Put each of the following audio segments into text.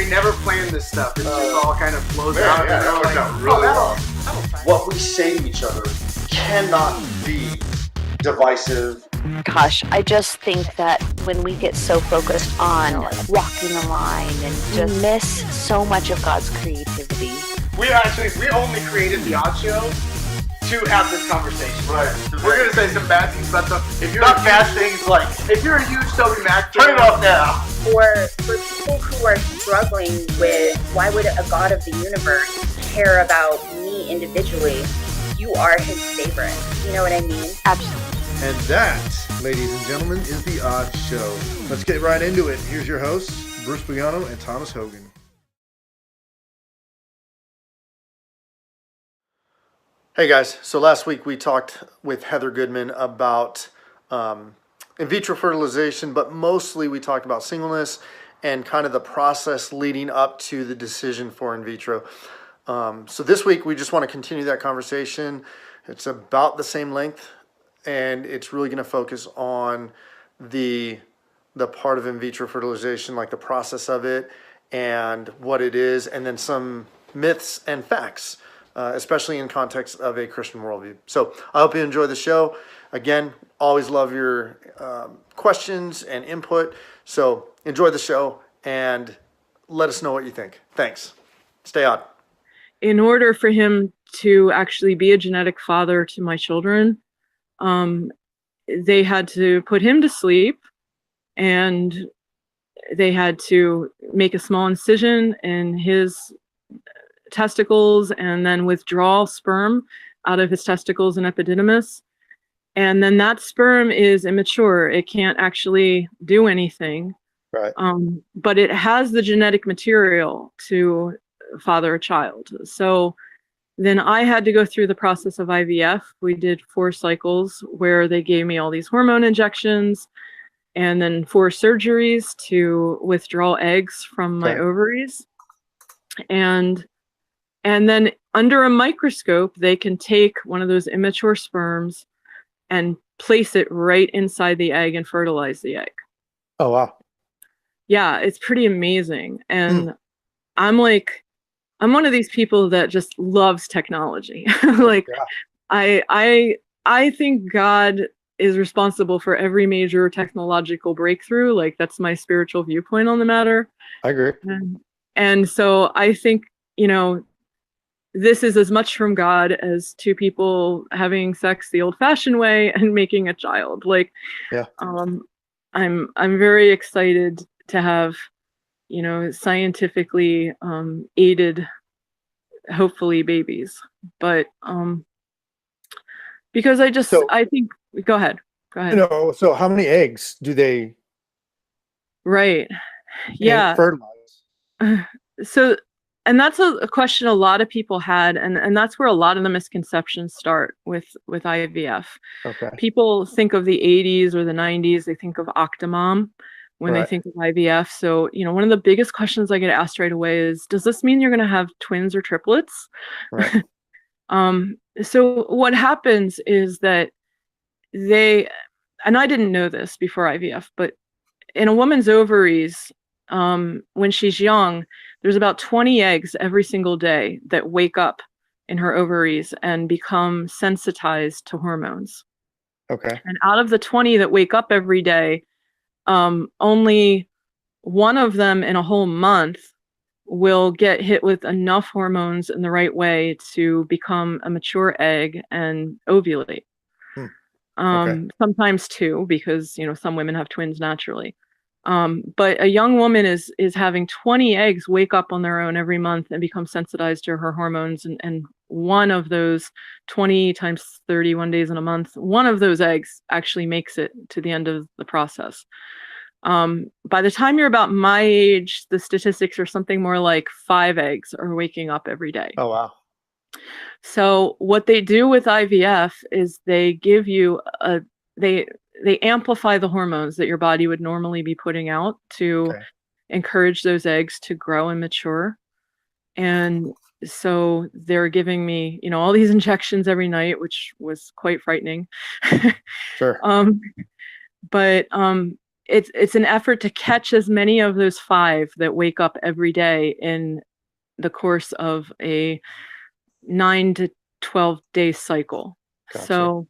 we never planned this stuff. It just all kind of flows out. Yeah, that worked out really well. What we say to each other cannot be divisive. Gosh, I just think that when we get so focused on walking the line and just miss so much of God's creativity. We only created the Odd Show to have this conversation. Right. We're gonna say some bad things about stuff. If you're Not bad things like, if you're a huge Toby Mac turn it off now. For people who are struggling with why would a God of the universe care about me individually, you are his favorite. You know what I mean? Absolutely. And that, ladies and gentlemen, is The Odd Show. Let's get right into it. Here's your hosts, Bruce Bugano and Thomas Hogan. Hey guys, so last week we talked with Heather Goodman about in vitro fertilization, but mostly we talked about singleness and kind of the process leading up to the decision for in vitro. So this week we just want to continue that conversation. It's about the same length, and it's really going to focus on the part of in vitro fertilization, like the process of it and what it is, and then some myths and facts, especially in context of a Christian worldview. So I hope you enjoy the show. Again, always love your questions and input. So enjoy the show and let us know what you think. Thanks. Stay on. In order for him to actually be a genetic father to my children, they had to put him to sleep, and they had to make a small incision in his testicles and then withdraw sperm out of his testicles and epididymis. And then that sperm is immature. It can't actually do anything. Right. But it has the genetic material to father a child. So then I had to go through the process of IVF. We did 4 cycles where they gave me all these hormone injections and then 4 surgeries to withdraw eggs from my ovaries. And then under a microscope, they can take one of those immature sperms and place it right inside the egg and fertilize the egg. Oh, wow. Yeah, it's pretty amazing. And I'm one of these people that just loves technology. I think God is responsible for every major technological breakthrough. Like, that's my spiritual viewpoint on the matter. I agree. And so I think, this is as much from God as 2 people having sex the old-fashioned way and making a child. I'm very excited to have, scientifically aided, hopefully, babies. But because I think, go ahead. So how many eggs do they fertilize? So, and that's a question a lot of people had, and that's where a lot of the misconceptions start with IVF. Okay. People think of the 80s or the 90s, they think of Octomom when they think of IVF. So, one of the biggest questions I get asked right away is, does this mean you're going to have twins or triplets? Right. So what happens is that and I didn't know this before IVF, but in a woman's ovaries, when she's young, there's about 20 eggs every single day that wake up in her ovaries and become sensitized to hormones. Okay. And out of the 20 that wake up every day, only one of them in a whole month will get hit with enough hormones in the right way to become a mature egg and ovulate. Sometimes 2, because some women have twins naturally. But a young woman is having 20 eggs wake up on their own every month and become sensitized to her hormones. And one of those 20 times 31 days in a month, one of those eggs actually makes it to the end of the process. By the time you're about my age, the statistics are something more like 5 eggs are waking up every day. Oh, wow. So what they do with IVF is they give you they amplify the hormones that your body would normally be putting out to encourage those eggs to grow and mature. And so they're giving me, all these injections every night, which was quite frightening. Sure. But it's an effort to catch as many of those 5 that wake up every day in the course of a 9 to 12 day cycle. Gotcha.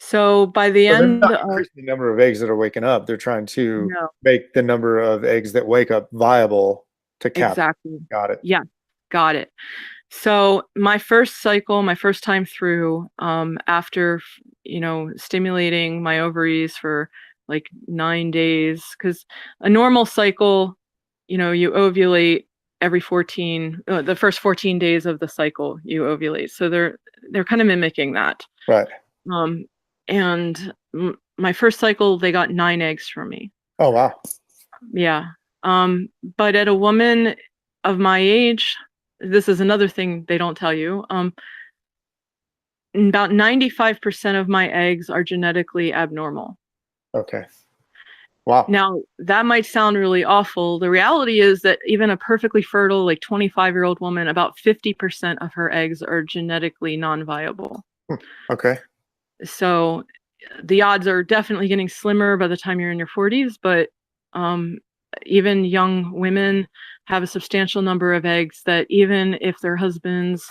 So by the So they're end not of increasing the number of eggs that are waking up. They're trying to no, make the number of eggs that wake up viable to capture. exactly. Got it. Yeah, got it. So my first cycle, my first time through, after stimulating my ovaries for like 9 days, because a normal cycle, you ovulate every 14, the first 14 days of the cycle, you ovulate. So they're kind of mimicking that. Right. And my first cycle, they got 9 eggs from me. Oh, wow. Yeah. But at a woman of my age, this is another thing they don't tell you. About 95% of my eggs are genetically abnormal. Okay. Wow. Now, that might sound really awful. The reality is that even a perfectly fertile, like 25-year-old woman, about 50% of her eggs are genetically non-viable. Okay. So the odds are definitely getting slimmer by the time you're in your 40s, but even young women have a substantial number of eggs that even if their husbands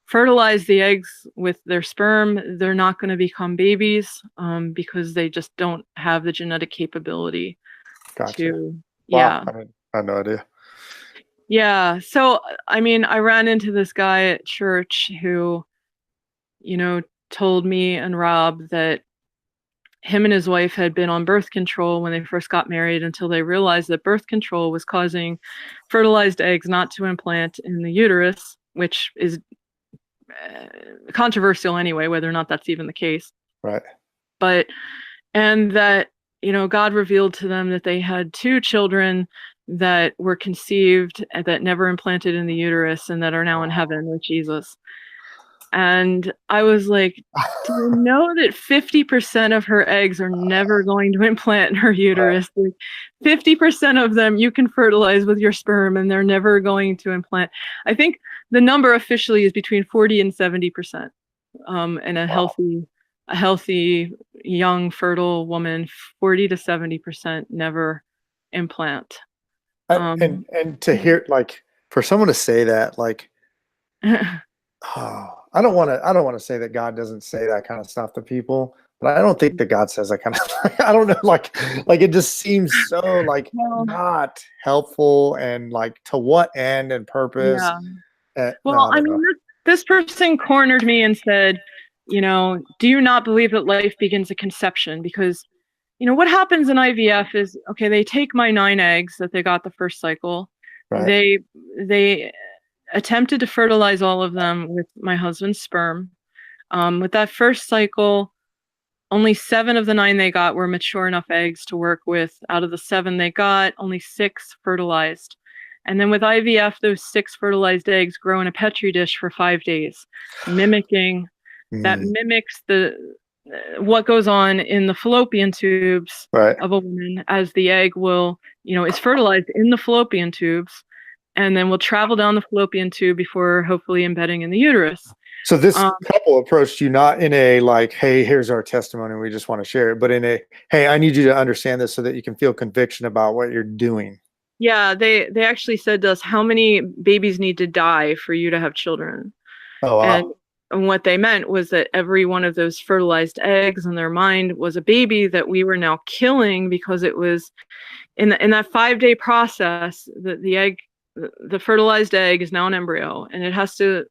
fertilize the eggs with their sperm, they're not going to become babies because they just don't have the genetic capability to. Wow. Yeah. I had no idea. Yeah. So, I mean, I ran into this guy at church who, told me and Rob that him and his wife had been on birth control when they first got married until they realized that birth control was causing fertilized eggs not to implant in the uterus, which is controversial anyway, whether or not that's even the case. Right. And that, God revealed to them that they had 2 children that were conceived that never implanted in the uterus and that are now in heaven with Jesus. And I was like, do you know that 50% of her eggs are never going to implant in her uterus? Right. 50% of them you can fertilize with your sperm and they're never going to implant. I think the number officially is between 40 and 70%. And a healthy, young, fertile woman, 40 to 70% never implant. And to hear, like, for someone to say that, like, I don't want to say that God doesn't say that kind of stuff to people, but I don't think that God says that kind of I don't know, like it just seems so like not helpful and like to what end and purpose. Yeah. Well, I mean, this person cornered me and said, do you not believe that life begins at conception? Because, what happens in IVF is, okay, they take my 9 eggs that they got the first cycle. Right. They attempted to fertilize all of them with my husband's sperm. With that first cycle, only 7 of the 9 they got were mature enough eggs to work with. Out of the 7 they got, only 6 fertilized. And then with IVF, those 6 fertilized eggs grow in a petri dish for 5 days, that mimics what goes on in the fallopian tubes of a woman as the egg will, is fertilized in the fallopian tubes and then will travel down the fallopian tube before hopefully embedding in the uterus. So this couple approached you not in a like, hey, here's our testimony, we just want to share it, but in a, hey, I need you to understand this so that you can feel conviction about what you're doing. Yeah, they actually said to us, how many babies need to die for you to have children? Oh, wow. And what they meant was that every one of those fertilized eggs in their mind was a baby that we were now killing because it was in that 5-day process, the fertilized egg is now an embryo and it has to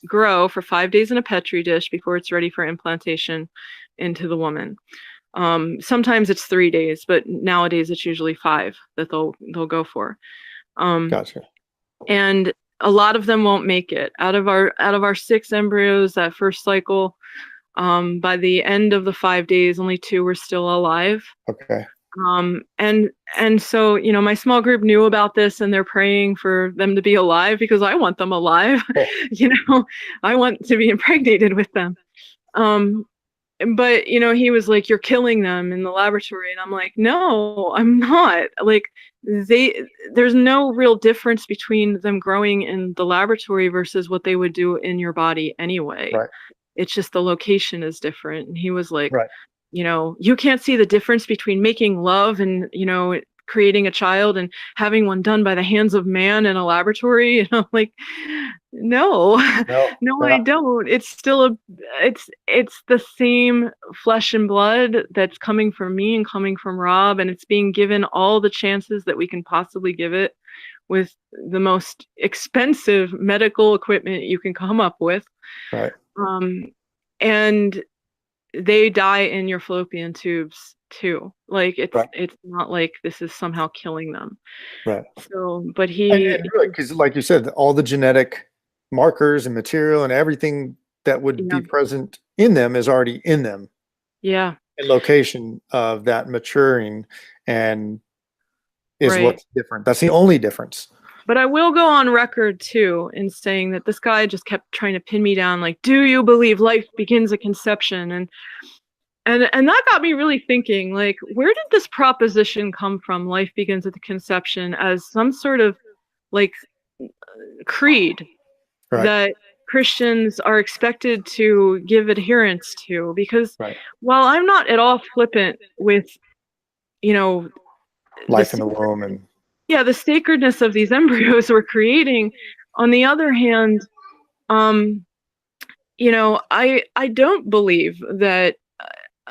grow for 5 days in a petri dish before it's ready for implantation into the woman. Sometimes it's 3 days, but nowadays it's usually 5 that they'll go for. Gotcha. And a lot of them won't make it. Out of our 6 embryos that first cycle, by the end of the 5 days, only 2 were still alive. Okay. And so, my small group knew about this and they're praying for them to be alive because I want them alive. I want to be impregnated with them. But, he was like, you're killing them in the laboratory. And I'm like, no, I'm not. Like, there's no real difference between them growing in the laboratory versus what they would do in your body anyway. Right. It's just the location is different. And he was like, you can't see the difference between making love and, creating a child and having one done by the hands of man in a laboratory. Like, no, no, I don't. It's still it's the same flesh and blood that's coming from me and coming from Rob, and it's being given all the chances that we can possibly give it with the most expensive medical equipment you can come up with. Right. And they die in your fallopian tubes too. Like it's not like this is somehow killing them. Right. So, but and really, because like you said, all the genetic markers and material and everything that would be present in them is already in them. Yeah. And location of that maturing and is what's different. That's the only difference. But I will go on record too in saying that this guy just kept trying to pin me down, like, do you believe life begins at conception? And that got me really thinking, like, where did this proposition come from? Life begins at the conception as some sort of like creed that Christians are expected to give adherence to, because while I'm not at all flippant with, life in the womb and the sacredness of these embryos we're creating, on the other hand, I don't believe that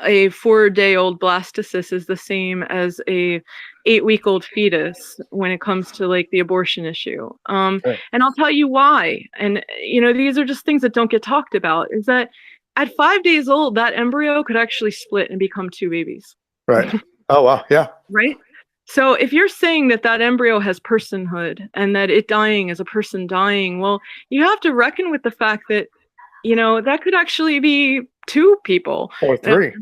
a 4-day-old blastocyst is the same as a 8-week-old fetus when it comes to like the abortion issue. And I'll tell you why. And these are just things that don't get talked about, is that at 5 days old, that embryo could actually split and become 2 babies. Right. Oh, wow. Yeah. Right. So if you're saying that that embryo has personhood and that it dying is a person dying, well, you have to reckon with the fact that, that could actually be 2 people. Or 3.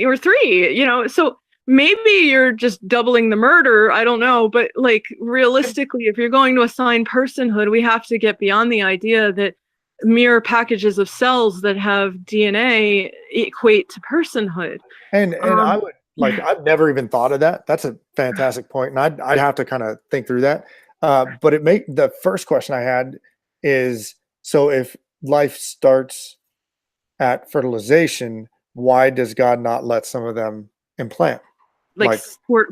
Or 3, so maybe you're just doubling the murder. I don't know. But like realistically, if you're going to assign personhood, we have to get beyond the idea that mere packages of cells that have DNA equate to personhood. And I would, like, I've never even thought of that. That's a fantastic point. And I'd have to kind of think through that. But the first question I had is, so if life starts at fertilization, why does God not let some of them implant? Like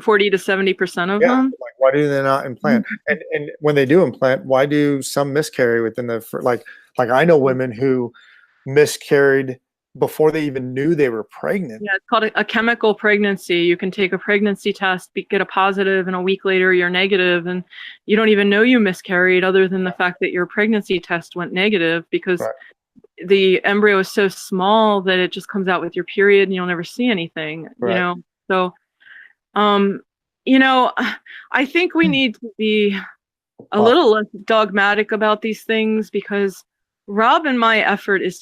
40 to 70% of them? Like, why do they not implant? And when they do implant, why do some miscarry within like I know women who miscarried before they even knew they were pregnant. Yeah, it's called a chemical pregnancy. You can take a pregnancy test, get a positive, and a week later you're negative, and you don't even know you miscarried other than the fact that your pregnancy test went negative, because the embryo is so small that it just comes out with your period and you'll never see anything, So, I think we need to be a little less dogmatic about these things, because Rob and my effort is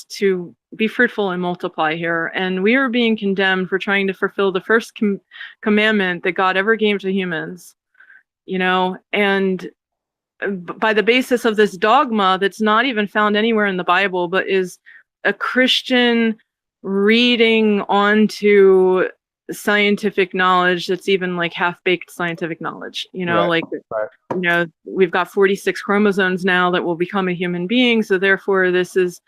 to be fruitful and multiply here, and we are being condemned for trying to fulfill the first commandment that God ever gave to humans, and by the basis of this dogma that's not even found anywhere in the Bible, but is a Christian reading onto scientific knowledge that's even like half-baked scientific knowledge, we've got 46 chromosomes now that will become a human being, so therefore this is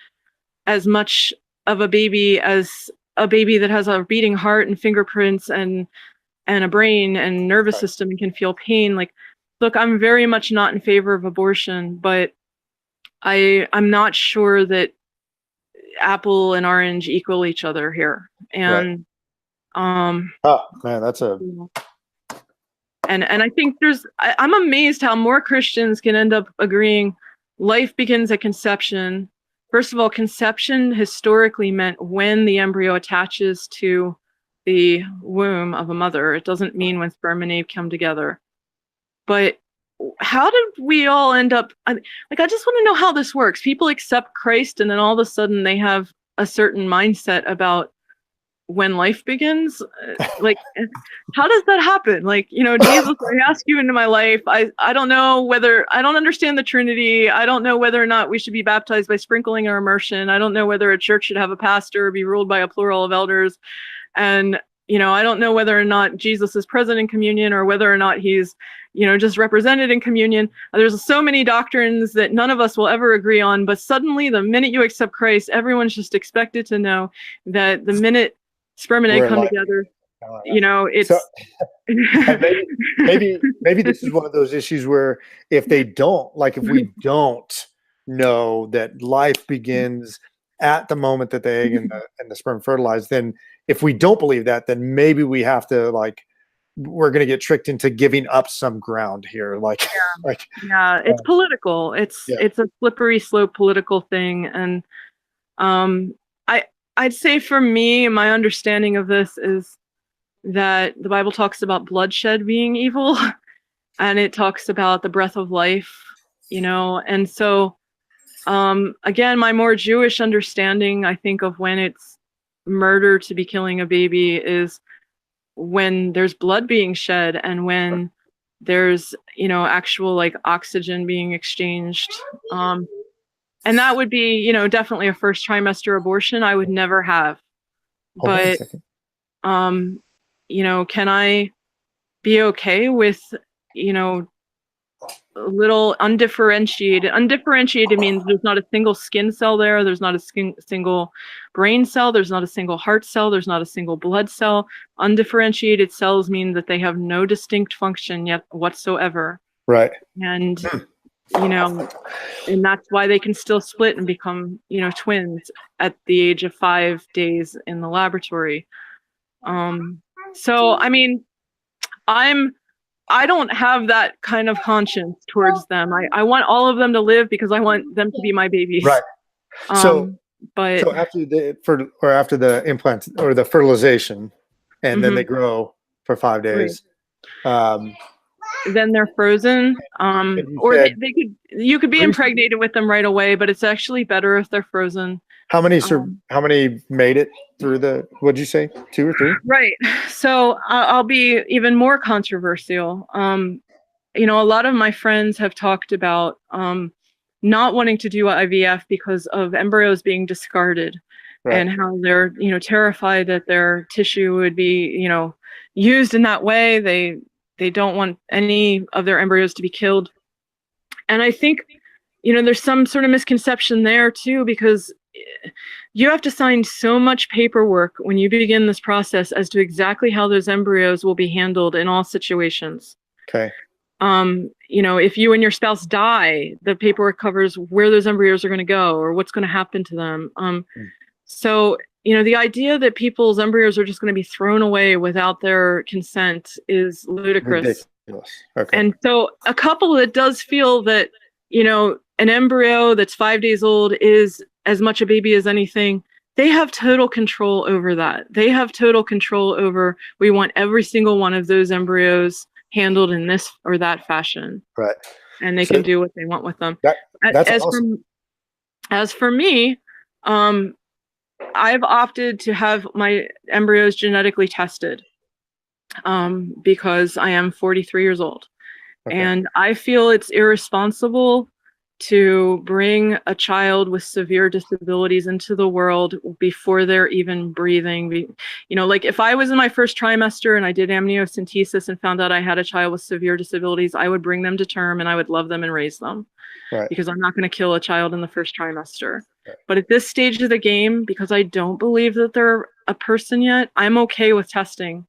as much of a baby as a baby that has a beating heart and fingerprints and a brain and nervous system and can feel pain. Like, look, I'm very much not in favor of abortion, but I'm not sure that apple and orange equal each other here. And oh man, that's a and I think I'm amazed how more Christians can end up agreeing life begins at conception. First of all, conception historically meant when the embryo attaches to the womb of a mother. It doesn't mean when sperm and egg come together. But how did we all end up, I just want to know how this works. People accept Christ and then all of a sudden they have a certain mindset about when life begins. Like, how does that happen? Like, Jesus, I ask you into my life. I don't know I don't understand the Trinity. I don't know whether or not we should be baptized by sprinkling or immersion. I don't know whether a church should have a pastor or be ruled by a plural of elders. And, I don't know whether or not Jesus is present in communion or whether or not he's, just represented in communion. There's so many doctrines that none of us will ever agree on. But suddenly, the minute you accept Christ, everyone's just expected to know that the minute sperm and egg We're come alive. together. You know, it's So maybe this is one of those issues where if we don't know that life begins at the moment that the egg and the sperm fertilize, then if we don't believe that, then maybe we have to we're going to get tricked into giving up some ground here. It's political. It's a slippery slope political thing. And I'd say for me, my understanding of this is that the Bible talks about bloodshed being evil, and it talks about the breath of life, and so again, my more Jewish understanding, I think, of when it's murder to be killing a baby is when there's blood being shed and when there's actual oxygen being exchanged, and that would be definitely a first trimester abortion I would never have. Hold on a But second. can I be okay with a little undifferentiated means there's not a single skin cell there's not a single brain cell, there's not a single heart cell, there's not a single blood cell. Undifferentiated cells mean that they have no distinct function yet whatsoever, Right. and and that's why they can still split and become twins at the age of 5 days in the laboratory. So I mean, I don't have that kind of conscience towards them. I want all of them to live because I want them to be my babies. Right. So after after the implant or the fertilization, and then they grow for 5 days, then they're frozen. Or you could be impregnated with them right away, but it's actually better if they're frozen. How many made it through what'd you say? 2 or 3? Right. So I'll be even more controversial. A lot of my friends have talked about not wanting to do IVF because of embryos being discarded, and how they're, terrified that their tissue would be, used in that way. They don't want any of their embryos to be killed. And I think, there's some sort of misconception there too, because you have to sign so much paperwork when you begin this process as to exactly how those embryos will be handled in all situations. Okay. If you and your spouse die, the paperwork covers where those embryos are going to go or what's going to happen to them. So, the idea that people's embryos are just going to be thrown away without their consent is ludicrous. Ridiculous. Okay. And so a couple that does feel that, an embryo that's 5 days old is as much a baby as anything, they have total control over that. They have total control over, we want every single one of those embryos handled in this or that fashion. Right. And they can do what they want with them. That's awesome. As for me, I've opted to have my embryos genetically tested because I am 43 years old. Okay. And I feel it's irresponsible to bring a child with severe disabilities into the world before they're even breathing. If I was in my first trimester and I did amniocentesis and found out I had a child with severe disabilities, I would bring them to term and I would love them and raise them. Right. Because I'm not going to kill a child in the first trimester. Right. But at this stage of the game, because I don't believe that they're a person yet, I'm okay with testing.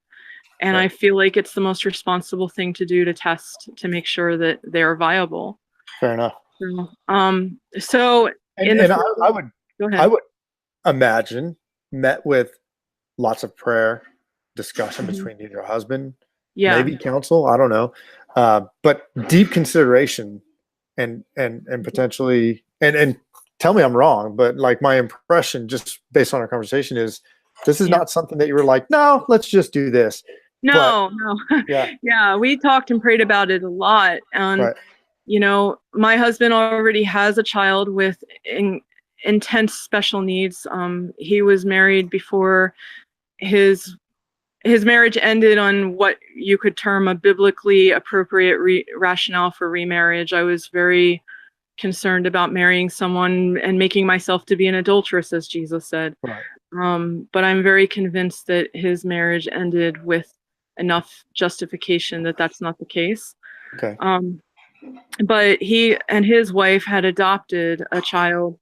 And I feel like it's the most responsible thing to do to test to make sure that they're viable. Fair enough. So I would imagine met with lots of prayer, discussion between your husband, maybe counsel, I don't know, but deep consideration and potentially and tell me I'm wrong, but my impression just based on our conversation is this is not something that you were like, no, let's just do this. No. Yeah, we talked and prayed about it a lot. And my husband already has a child with intense special needs. He was married before his marriage ended on what you could term a biblically appropriate rationale for remarriage. I was very concerned about marrying someone and making myself to be an adulteress, as Jesus said. Right. But I'm very convinced that his marriage ended with enough justification that that's not the case. Okay. But he and his wife had adopted a child,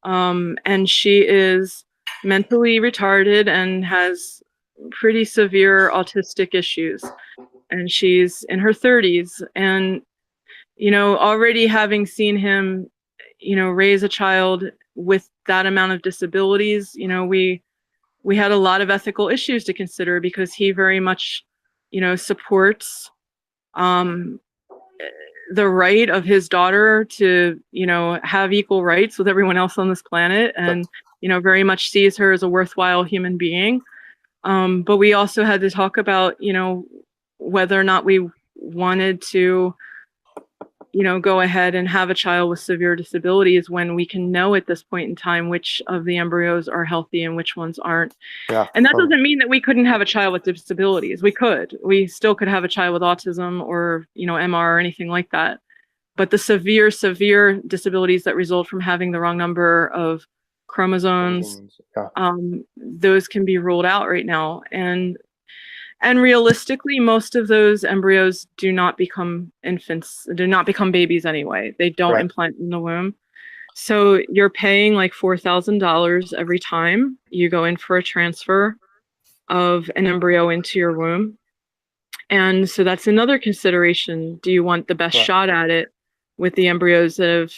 and she is mentally retarded and has pretty severe autistic issues. And she's in her 30s. And, already having seen him, raise a child with that amount of disabilities, we had a lot of ethical issues to consider because he very much, supports the right of his daughter to, have equal rights with everyone else on this planet, and, very much sees her as a worthwhile human being. But we also had to talk about, whether or not we wanted to, go ahead and have a child with severe disabilities when we can know at this point in time which of the embryos are healthy and which ones aren't. Yeah. And that doesn't mean that we couldn't have a child with disabilities. We could. We still could have a child with autism or, MR or anything like that. But the severe disabilities that result from having the wrong number of chromosomes, those can be ruled out right now. And realistically, most of those embryos do not become infants, do not become babies anyway. They don't implant in the womb. So you're paying like $4,000 every time you go in for a transfer of an embryo into your womb. And so that's another consideration. Do you want the best shot at it with the embryos that have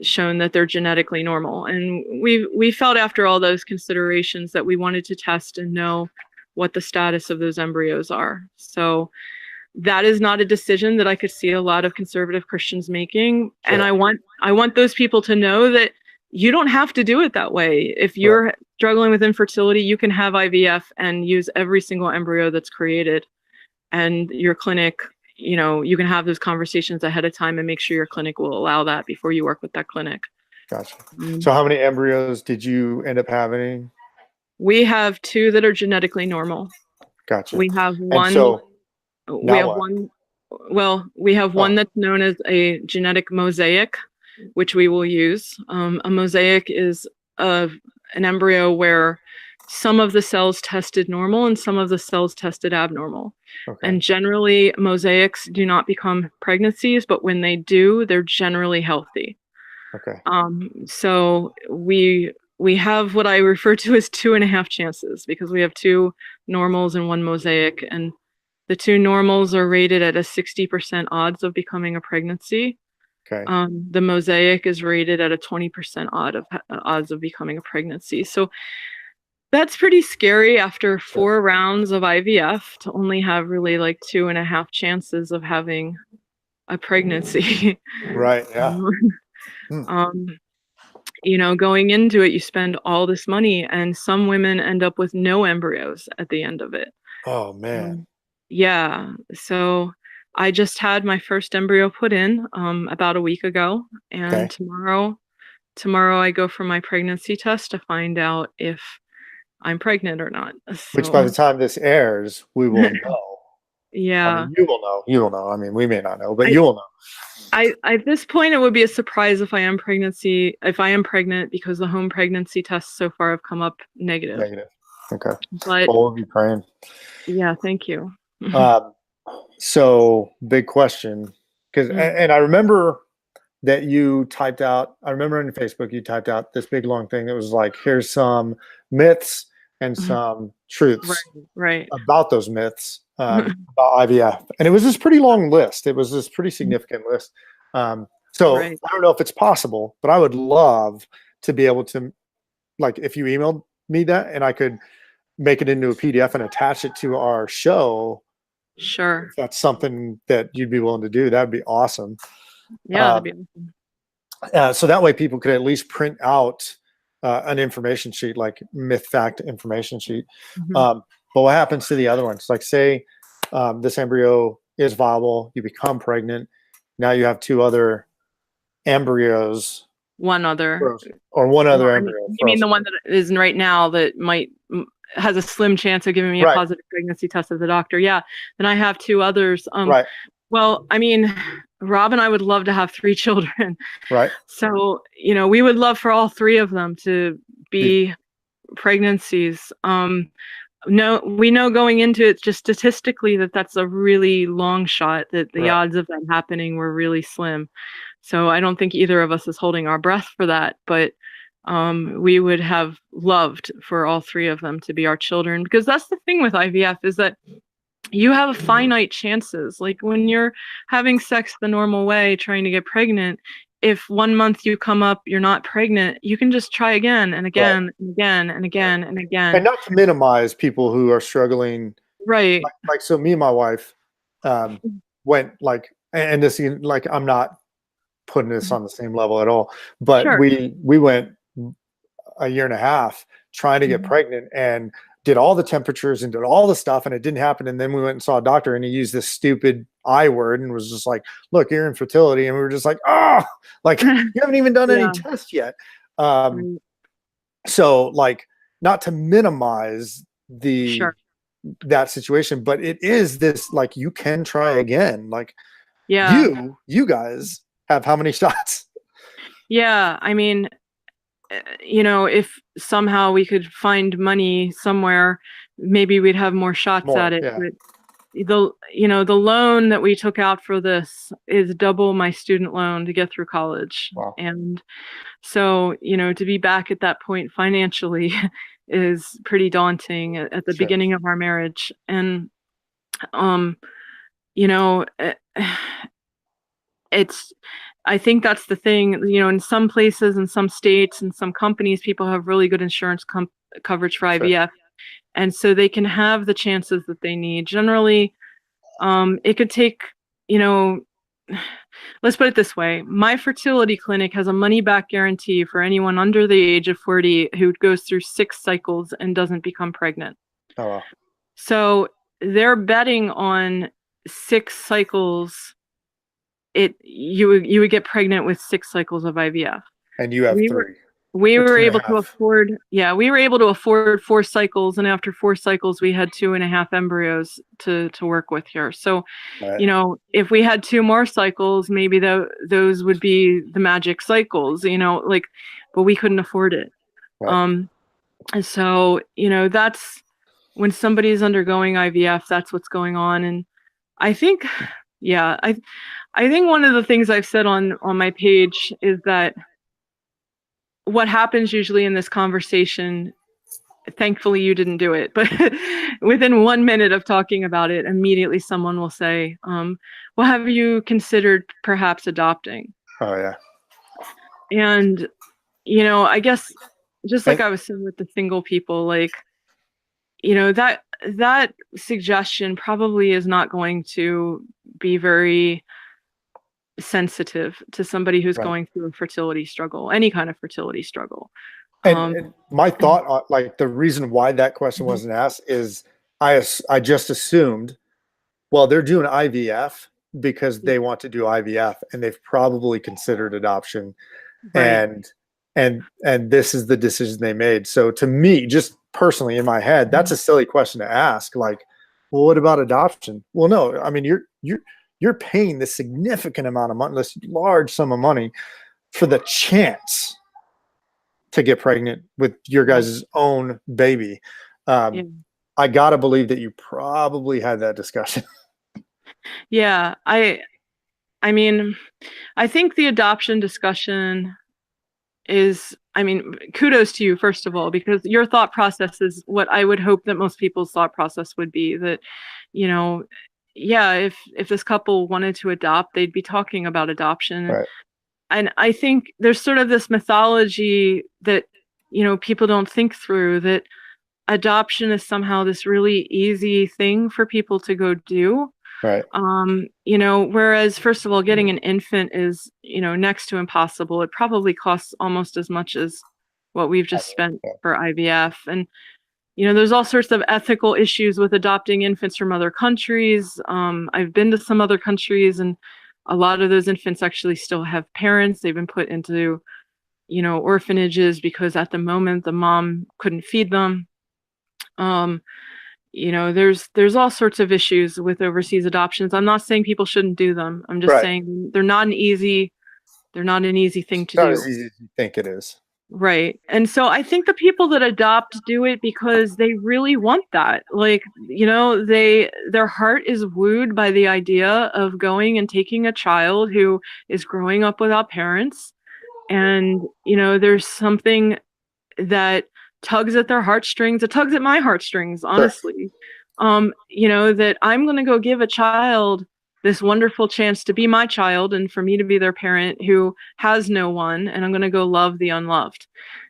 shown that they're genetically normal? And we felt after all those considerations that we wanted to test and know what the status of those embryos are. So that is not a decision that I could see a lot of conservative Christians making. Sure. And I want those people to know that you don't have to do it that way. If you're struggling with infertility, you can have IVF and use every single embryo that's created. And your clinic, you can have those conversations ahead of time and make sure your clinic will allow that before you work with that clinic. Gotcha. So how many embryos did you end up having? We have 2 that are genetically normal. Gotcha. We have one. And so we have one. Well, we have one that's known as a genetic mosaic, which we will use. A mosaic is an embryo where some of the cells tested normal and some of the cells tested abnormal. Okay. And generally, mosaics do not become pregnancies, but when they do, they're generally healthy. Okay. So we have what I refer to as 2.5 chances because we have 2 normals and 1 mosaic, and the 2 normals are rated at a 60% odds of becoming a pregnancy. Okay. The mosaic is rated at a 20% odds of becoming a pregnancy. So that's pretty scary after 4 rounds of IVF to only have really like 2.5 chances of having a pregnancy. Right. Yeah. Going into it, you spend all this money, and some women end up with no embryos at the end of it. Oh, man. Yeah. So I just had my first embryo put in about a week ago, and tomorrow I go for my pregnancy test to find out if I'm pregnant or not. So, which by the time this airs, we will know. Yeah. I mean, you will know. You will know. I mean, we may not know, but you will know. At this point, it would be a surprise if I am pregnant, because the home pregnancy tests so far have come up negative. Okay. But we'll be praying. Yeah. Thank you. So big question, because and I remember that you typed out. I remember on Facebook you typed out this big long thing that was like, here's some myths and some truths about those myths. About IVF, and it was this pretty long list. It was this pretty significant list. So I don't know if it's possible, but I would love to be able to, like, if you emailed me that and I could make it into a PDF and attach it to our show. Sure. If that's something that you'd be willing to do, that'd be awesome. Yeah, that'd be awesome. So that way people could at least print out an information sheet, like myth fact information sheet. But what happens to the other ones? Like, say this embryo is viable, you become pregnant. Now you have 2 other embryos. One other embryo. You mean the one that is right now that has a slim chance of giving me a positive pregnancy test as a doctor? Yeah. Then I have 2 others. Well, I mean, Rob and I would love to have 3 children. Right. So, we would love for all 3 of them to be pregnancies. No, we know going into it just statistically that that's a really long shot, that the odds of that happening were really slim. So I don't think either of us is holding our breath for that. But we would have loved for all three of them to be our children, because that's the thing with IVF is that you have finite chances. Like when you're having sex the normal way, trying to get pregnant, if 1 month you come up, you're not pregnant, you can just try again and again and again and again and again. And not to minimize people who are struggling. Right. Like so me and my wife went like, and this, like, I'm not putting this on the same level at all, but Sure. we went a year and a half trying to get pregnant and did all the temperatures and did all the stuff, and it didn't happen. And then we went and saw a doctor, and he used this stupid I word and was just like, look, you're infertility. And we were just like, oh, like you haven't even done any tests yet. So like, not to minimize that situation, but it is this, like, you can try again. Like you guys have how many shots? Yeah. I mean, you know, if somehow we could find money somewhere, maybe we'd have more shots at it. Yeah. But the loan that we took out for this is double my student loan to get through college. Wow. And so, to be back at that point financially is pretty daunting at the beginning of our marriage. And, I think that's the thing, in some places, in some states, and some companies, people have really good insurance coverage for IVF. And so they can have the chances that they need. Generally, it could take, let's put it this way. My fertility clinic has a money back guarantee for anyone under the age of 40 who goes through 6 cycles and doesn't become pregnant. Oh, wow. So they're betting on 6 cycles. You would get pregnant with 6 cycles of IVF. And you have 3. We were able to afford 4 cycles, and after 4 cycles, we had 2.5 embryos to work with here. So, if we had 2 more cycles, maybe those would be the magic cycles, but we couldn't afford it. Right. So, that's when somebody's undergoing IVF, that's what's going on. And I think, I think one of the things I've said on my page is that what happens usually in this conversation, thankfully you didn't do it, but within 1 minute of talking about it, immediately someone will say, well, have you considered perhaps adopting? Oh, yeah. And, I guess just like I was saying with the single people, like, that suggestion probably is not going to be very sensitive to somebody who's going through a fertility struggle, any kind of fertility struggle. And my thought, like the reason why that question wasn't asked is I just assumed, well, they're doing IVF because they want to do IVF, and they've probably considered adoption, and this is the decision they made. So to me, just personally in my head, that's a silly question to ask. Like, well, what about adoption? Well, no, I mean, you're paying this significant amount of money, this large sum of money, for the chance to get pregnant with your guys' own baby. I gotta believe that you probably had that discussion. Yeah, I mean, I think the adoption discussion is, kudos to you, first of all, because your thought process is what I would hope that most people's thought process would be, that, if this couple wanted to adopt, they'd be talking about adoption. Right. And I think there's sort of this mythology that, people don't think through, that adoption is somehow this really easy thing for people to go do. Right. Whereas, first of all, getting an infant is, next to impossible. It probably costs almost as much as what we've just spent for IVF. And there's all sorts of ethical issues with adopting infants from other countries. I've been to some other countries, and a lot of those infants actually still have parents. They've been put into, orphanages because at the moment the mom couldn't feed them. There's all sorts of issues with overseas adoptions. I'm not saying people shouldn't do them. I'm just saying they're not an easy thing to do. Not as easy as you think it is. Right. And so I think the people that adopt do it because they really want that. Like, their heart is wooed by the idea of going and taking a child who is growing up without parents And, there's something that tugs at their heartstrings. It tugs at my heartstrings, honestly. That I'm going to go give a child this wonderful chance to be my child and for me to be their parent who has no one, and I'm going to go love the unloved,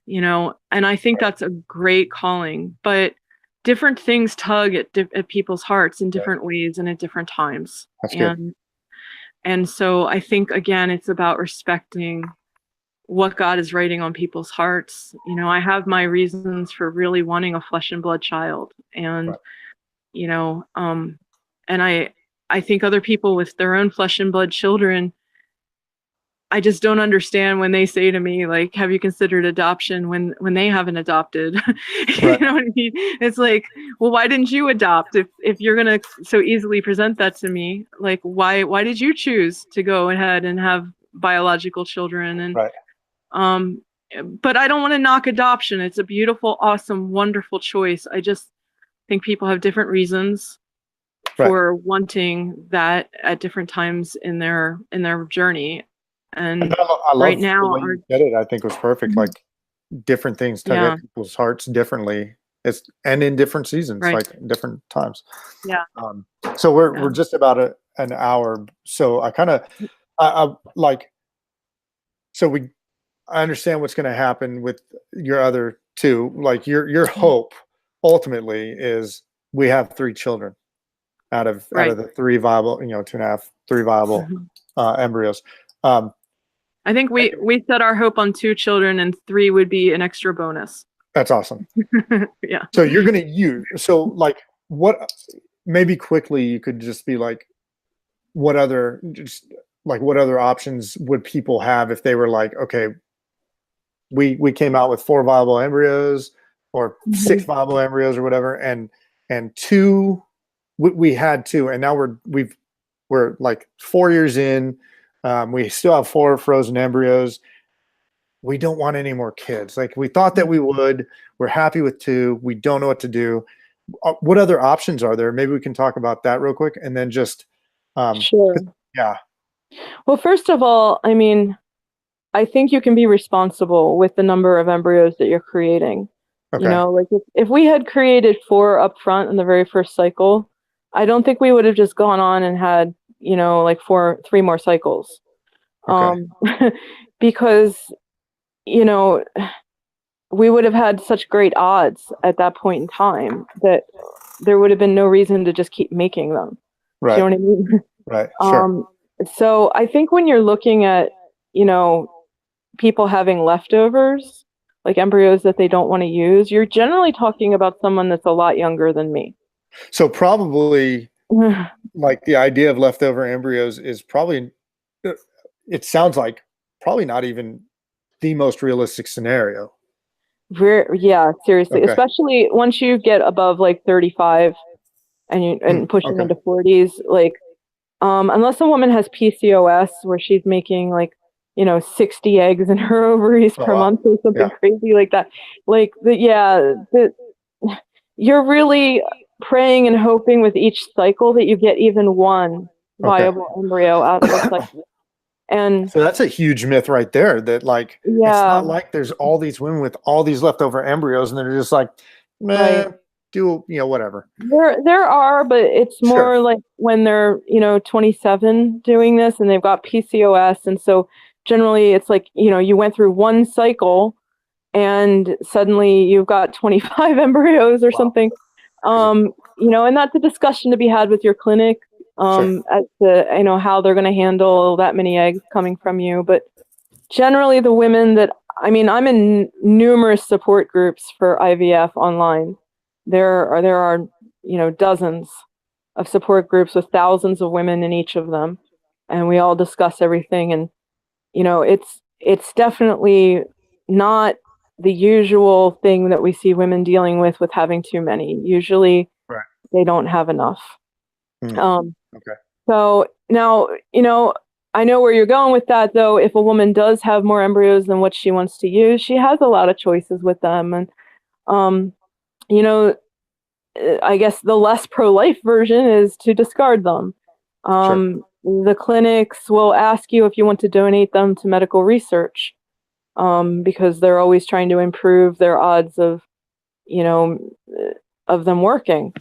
and I think that's a great calling, but different things tug at people's hearts in different ways and at different times. That's good. And so I think, again, it's about respecting what God is writing on people's hearts. I have my reasons for really wanting a flesh and blood child. And, and I think other people with their own flesh and blood children, I just don't understand when they say to me, like, have you considered adoption when they haven't adopted? You know what I mean? It's like, well, why didn't you adopt if you're going to so easily present that to me? Like, why did you choose to go ahead and have biological children? And, but I don't want to knock adoption. It's a beautiful, awesome, wonderful choice. I just think people have different reasons for wanting that at different times in their journey. And I love right now, the way you said it, I think was perfect. Like different things tug at people's hearts differently. And in different seasons, like different times. Yeah. So we're just about an hour. So I kind of I understand what's going to happen with your other two. Like your hope ultimately is we have 3 children out of the 3 viable, 2.5, 3 viable embryos. I think we set our hope on 2 children, and 3 would be an extra bonus. That's awesome. Yeah. So you're going to use, like what, maybe quickly you could just be like, what other options would people have if they were like, okay, we came out with 4 viable embryos or 6 viable embryos or whatever. And 2, we had 2, and now we're like 4 years in. We still have 4 frozen embryos. We don't want any more kids. Like we thought that we would. We're happy with 2. We don't know what to do. What other options are there? Maybe we can talk about that real quick, and then just sure. Yeah. Well, first of all, I mean, I think you can be responsible with the number of embryos that you're creating. Okay. Like if we had created 4 up front in the very first cycle, I don't think we would have just gone on and had, like 3 more cycles. Okay. Because, we would have had such great odds at that point in time that there would have been no reason to just keep making them. Right. You know what I mean? Right. Sure. So I think when you're looking at, people having leftovers, like embryos that they don't want to use, you're generally talking about someone that's a lot younger than me. So probably like the idea of leftover embryos is probably, it sounds like probably not even the most realistic scenario. Yeah, seriously. Okay. Especially once you get above like 35 and pushing into 40s, like unless a woman has PCOS where she's making like 60 eggs in her ovaries per month or something crazy like that, like you're really praying and hoping with each cycle that you get even one viable embryo out of the cycle. And so that's a huge myth right there, that like it's not like there's all these women with all these leftover embryos and they're just like, do whatever. There are, but it's more like when they're 27 doing this and they've got PCOS, and so generally it's like you went through one cycle and suddenly you've got 25 embryos or something. And that's a discussion to be had with your clinic as to how they're going to handle that many eggs coming from you. But generally the women that I'm in numerous support groups for IVF online. There are dozens of support groups with thousands of women in each of them, and we all discuss everything. And it's definitely not the usual thing that we see women dealing with having too many. Usually they don't have enough. So now, I know where you're going with that, though. If a woman does have more embryos than what she wants to use, she has a lot of choices with them. And, I guess the less pro-life version is to discard them. The clinics will ask you if you want to donate them to medical research. because they're always trying to improve their odds of, you know, of them working.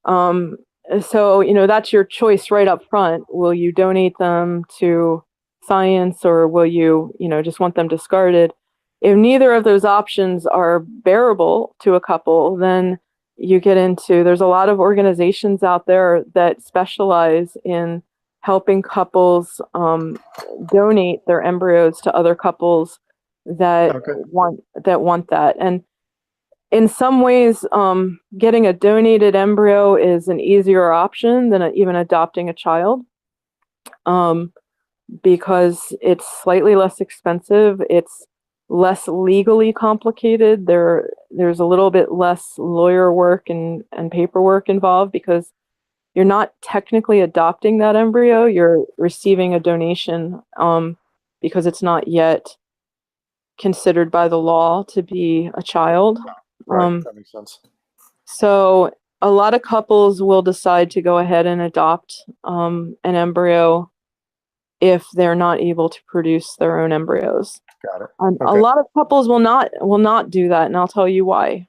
So, you know, that's your choice right up front. Will you donate them to science, or will you, you know, just want them discarded? If neither of those options are bearable to a couple, then you get into, there's a lot of organizations out there that specialize in helping couples donate their embryos to other couples that Okay. want that. And in some ways, getting a donated embryo is an easier option than even adopting a child, because it's slightly less expensive. It's less legally complicated. There's a little bit less lawyer work and paperwork involved, because you're not technically adopting that embryo. You're receiving a donation, because it's not yet considered by the law to be a child. Right. That makes sense. So a lot of couples will decide to go ahead and adopt an embryo if they're not able to produce their own embryos. Got it. A lot of couples will not do that, and I'll tell you why.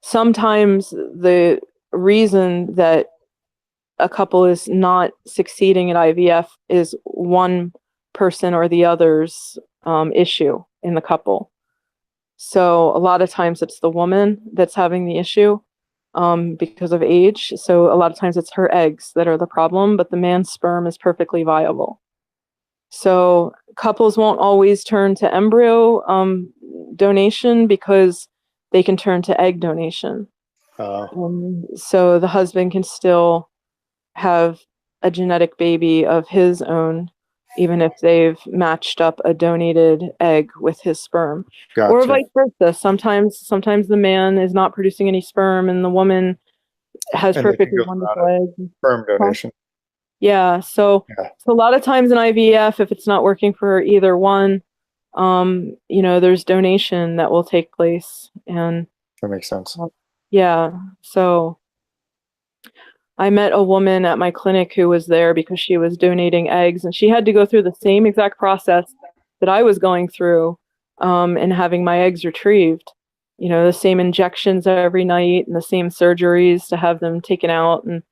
Sometimes the reason that a couple is not succeeding at IVF is one person or the other's issue in the couple. So a lot of times it's the woman that's having the issue because of age. So a lot of times it's her eggs that are the problem, but the man's sperm is perfectly viable. So couples won't always turn to embryo donation, because they can turn to egg donation. So the husband can still have a genetic baby of his own, even if they've matched up a donated egg with his sperm. Gotcha. Or vice versa. Sometimes the man is not producing any sperm and the woman has And they can perfectly go wonderful without eggs. Sperm donation. Yeah. So a lot of times in IVF, if it's not working for either one, you know, there's donation that will take place. And That makes sense. yeah. So I met a woman at my clinic who was there because she was donating eggs, and she had to go through the same exact process that I was going through in having my eggs retrieved. You know, the same injections every night and the same surgeries to have them taken out. And,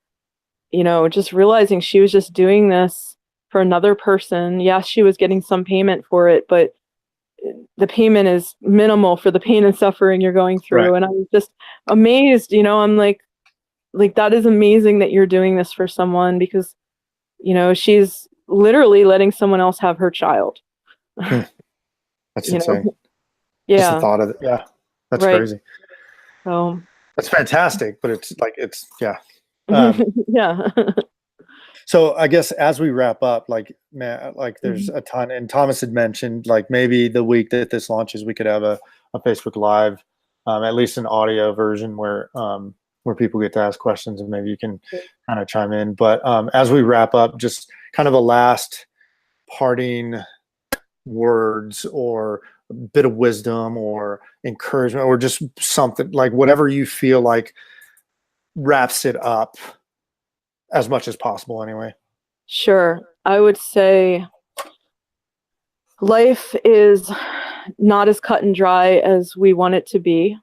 you know, just realizing she was just doing this for another person. Yes, she was getting some payment for it, but the payment is minimal for the pain and suffering you're going through. Right. And I was just amazed, you know, I'm like, that is amazing that you're doing this for someone, because, you know, she's literally letting someone else have her child. That's You insane. know? Just the Yeah. thought of it. Yeah. That's Right. crazy. So That's fantastic, but it's yeah. yeah. So I guess as we wrap up, like, man, like there's a ton, and Thomas had mentioned, like, maybe the week that this launches, we could have a Facebook Live, at least an audio version where people get to ask questions, and maybe you can kind of chime in. But as we wrap up, just kind of a last parting words, or a bit of wisdom or encouragement, or just something, like whatever you feel like wraps it up as much as possible anyway. Sure. I would say life is not as cut and dry as we want it to be.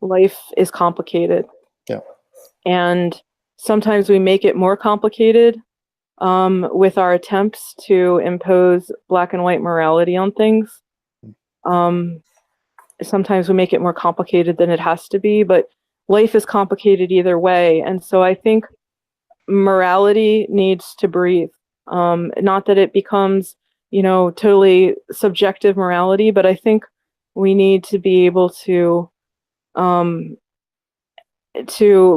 Life is complicated. Yeah. And sometimes we make it more complicated with our attempts to impose black and white morality on things. Sometimes we make it more complicated than it has to be, but life is complicated either way. And so I think morality needs to breathe. Not that it becomes, you know, totally subjective morality, but I think we need to be able to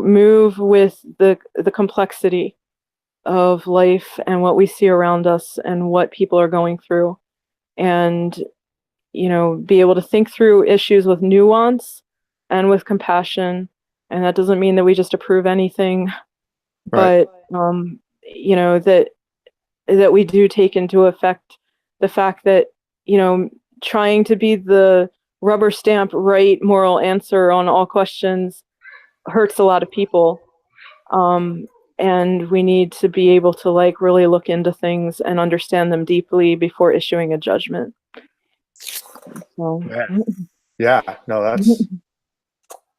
move with the complexity of life and what we see around us and what people are going through, and, you know, be able to think through issues with nuance and with compassion. And that doesn't mean that we just approve anything, Right. but you know, that we do take into effect the fact that, you know, trying to be the rubber stamp right moral answer on all questions hurts a lot of people, and we need to be able to, like, really look into things and understand them deeply before issuing a judgment. So Yeah, no, that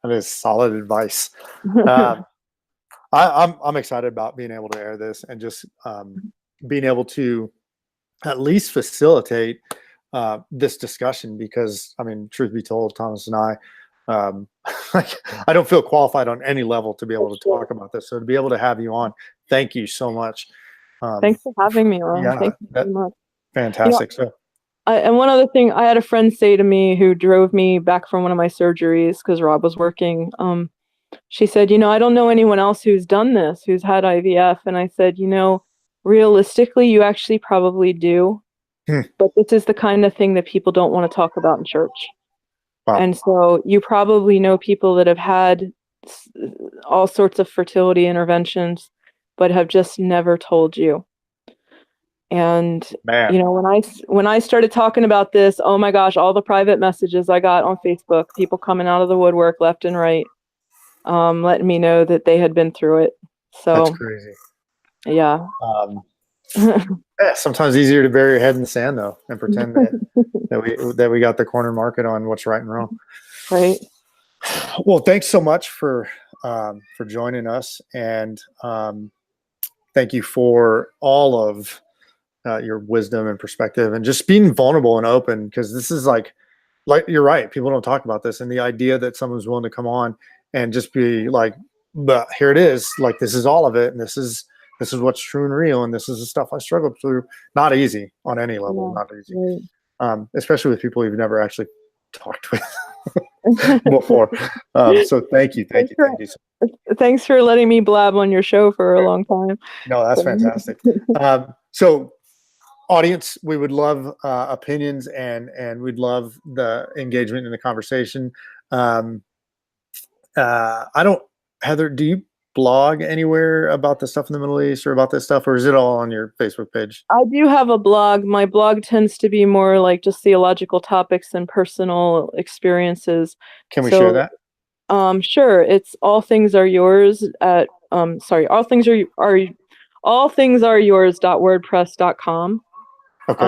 is solid advice. I'm excited about being able to air this and just being able to at least facilitate this discussion, because I mean, truth be told, Thomas and I, like, I don't feel qualified on any level to be able to talk about this. So to be able to have you on, thank you so much. thanks for having me, Ron. Yeah, Thank you so much. fantastic. So And one other thing, I had a friend say to me who drove me back from one of my surgeries because Rob was working. She said, I don't know anyone else who's done this, who's had IVF. And I said, realistically, you actually probably do. But this is the kind of thing that people don't want to talk about in church. Wow. And so you probably know people that have had all sorts of fertility interventions, but have just never told you. And man, when I started talking about this, oh my gosh, all the private messages I got on Facebook, people coming out of the woodwork left and right, letting me know that they had been through it. So that's crazy. Yeah. Yeah, sometimes easier to bury your head in the sand though and pretend that we got the corner market on what's right and wrong. Right. Well, thanks so much for joining us, and thank you for all of your wisdom and perspective, and just being vulnerable and open, because this is like you're right. People don't talk about this, and the idea that someone's willing to come on and just be like, "But here it is. Like, this is all of it, and this is what's true and real, and this is the stuff I struggled through." Not easy on any level. Not easy, Right. Especially with people you've never actually talked with before. So thank you. Thanks for letting me blab on your show for a long time. No, that's fantastic. So audience, we would love opinions, and we'd love the engagement in the conversation. Heather, do you blog anywhere about the stuff in the Middle East or about this stuff, or is it all on your Facebook page? I do have a blog. My blog tends to be more like just theological topics and personal experiences. Can we share that? Sure. It's all things are yours at all things are yours.wordpress.com. Okay.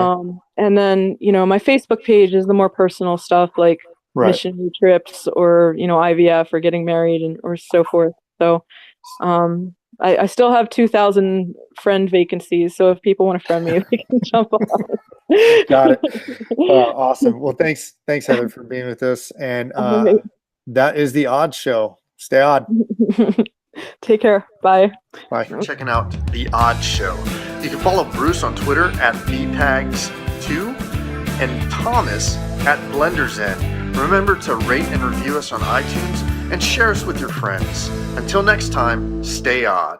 And then, my Facebook page is the more personal stuff, like missionary trips or, IVF or getting married or so forth. So, I still have 2,000 friend vacancies. So if people want to friend me, they can jump on. Got it. Awesome. Well, thanks Heather, for being with us. And that is The Odd Show. Stay odd. Take care. Bye. Bye. Checking out The Odd Show. You can follow Bruce on Twitter at bpags2 and Thomas at BlenderZen. Remember to rate and review us on iTunes and share us with your friends. Until next time, stay odd.